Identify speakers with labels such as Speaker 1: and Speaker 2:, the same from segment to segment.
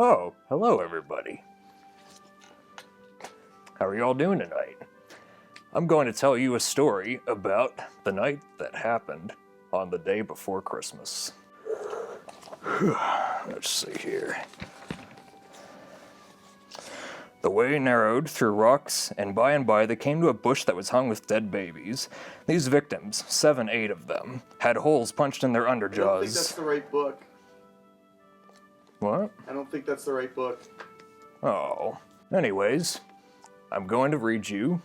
Speaker 1: Oh, hello everybody. How are you all doing tonight? I'm going to tell you a story about the night that happened on the day before Christmas. Let's see here. The way narrowed through rocks, and by they came to a bush that was hung with dead babies. These victims, 8 of them, had holes punched in their underjaws.
Speaker 2: I don't think that's the right book.
Speaker 1: What?
Speaker 2: I don't think that's the right book.
Speaker 1: Oh. Anyways, I'm going to read you,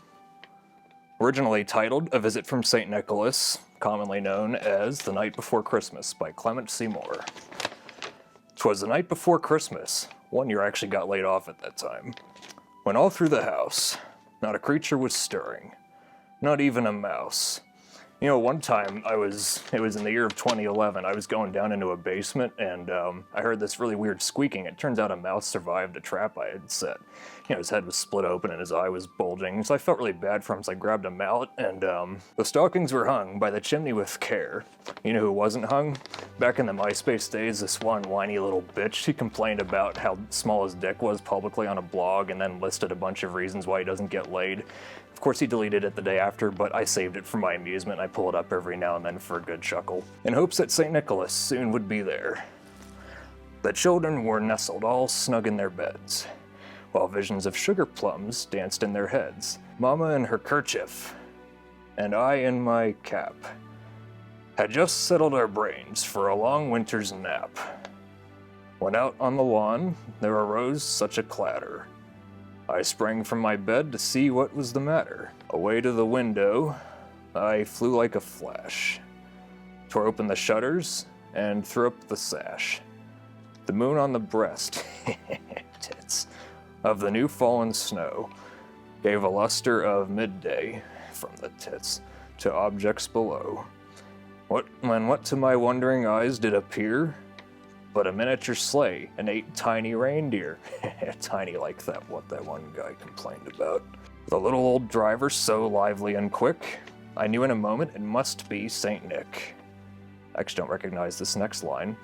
Speaker 1: originally titled A Visit from St. Nicholas, commonly known as The Night Before Christmas by Clement C. Moore. 'Twas the night before Christmas. One year I actually got laid off at that time. When all through the house, not a creature was stirring, not even a mouse. You know, one time it was in the year of 2011, I was going down into a basement and I heard this really weird squeaking. It turns out a mouse survived a trap I had set. You know, his head was split open and his eye was bulging, so I felt really bad for him, so I grabbed a mallet and the stockings were hung by the chimney with care. You know who wasn't hung? Back in the MySpace days, this one whiny little bitch, he complained about how small his dick was publicly on a blog and then listed a bunch of reasons why he doesn't get laid. Of course he deleted it the day after, but I saved it for my amusement. I pull it up every now and then for a good chuckle, in hopes that St. Nicholas soon would be there. The children were nestled all snug in their beds, while visions of sugar plums danced in their heads. Mama in her kerchief, and I in my cap, had just settled our brains for a long winter's nap. When out on the lawn there arose such a clatter, I sprang from my bed to see what was the matter. Away to the window, I flew like a flash, tore open the shutters, and threw up the sash. The moon on the breast, tits, of the new fallen snow gave a luster of midday from the tits to objects below. What to my wondering eyes did appear but a miniature sleigh and 8 tiny reindeer. Tiny like that one guy complained about. The little old driver so lively and quick, I knew in a moment it must be Saint Nick. I actually don't recognize this next line.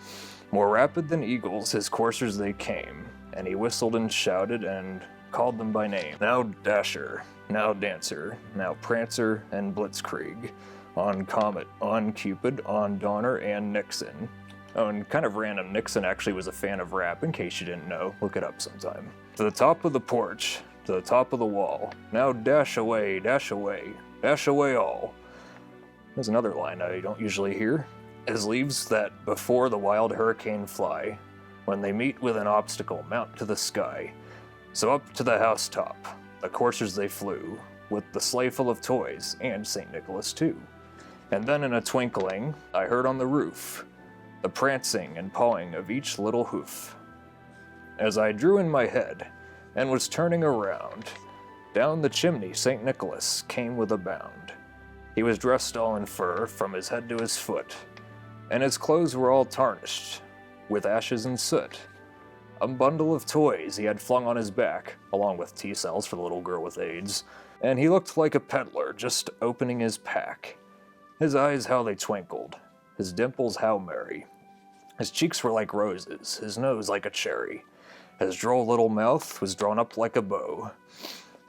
Speaker 1: More rapid than eagles his coursers they came, and he whistled and shouted and called them by name. Now Dasher, now Dancer, now Prancer and Blitzkrieg, on Comet, on Cupid, on Donner and Nixon. Oh, and kind of random, Nixon actually was a fan of rap, in case you didn't know. Look it up sometime. To the top of the porch, to the top of the wall. Now dash away, dash away, dash away all. There's another line I don't usually hear. As leaves that before the wild hurricane fly, when they meet with an obstacle, mount to the sky. So up to the housetop, the coursers they flew, with the sleigh full of toys, and St. Nicholas too. And then in a twinkling, I heard on the roof the prancing and pawing of each little hoof. As I drew in my head and was turning around, down the chimney St. Nicholas came with a bound. He was dressed all in fur from his head to his foot, and his clothes were all tarnished with ashes and soot. A bundle of toys he had flung on his back, along with T-cells for the little girl with AIDS, and he looked like a peddler just opening his pack. His eyes how they twinkled, his dimples how merry. His cheeks were like roses, his nose like a cherry. His droll little mouth was drawn up like a bow,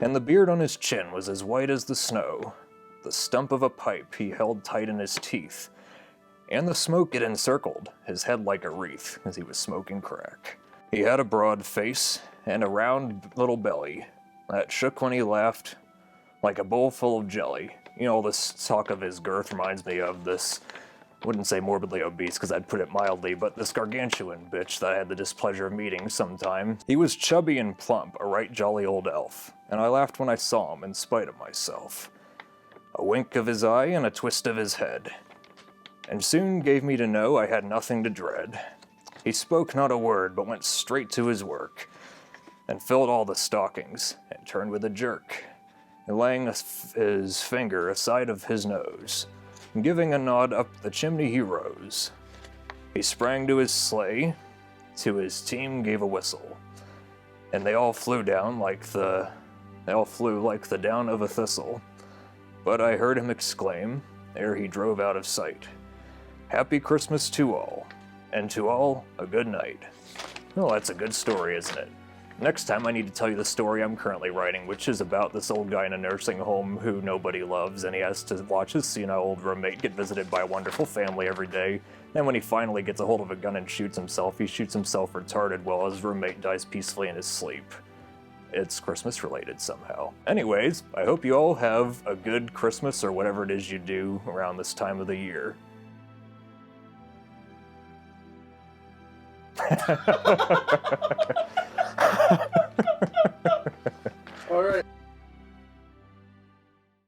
Speaker 1: and the beard on his chin was as white as the snow. The stump of a pipe he held tight in his teeth, and the smoke it encircled his head like a wreath as he was smoking crack. He had a broad face and a round little belly that shook when he laughed like a bowl full of jelly. You know, all this talk of his girth reminds me of this, wouldn't say morbidly obese because I'd put it mildly, but this gargantuan bitch that I had the displeasure of meeting sometime. He was chubby and plump, a right jolly old elf, and I laughed when I saw him in spite of myself. A wink of his eye and a twist of his head, and soon gave me to know I had nothing to dread. He spoke not a word, but went straight to his work, and filled all the stockings, and turned with a jerk, and laying his finger aside of his nose, and giving a nod up the chimney he rose. He sprang to his sleigh, to his team gave a whistle, and they all flew like the down of a thistle. But I heard him exclaim, ere he drove out of sight, "Happy Christmas to all, and to all a good night." Well, that's a good story, isn't it? Next time I need to tell you the story I'm currently writing, which is about this old guy in a nursing home who nobody loves, and he has to watch his senile old roommate get visited by a wonderful family every day. And when he finally gets a hold of a gun and shoots himself, he shoots himself retarded while his roommate dies peacefully in his sleep. It's Christmas related somehow. Anyways, I hope you all have a good Christmas or whatever it is you do around this time of the year.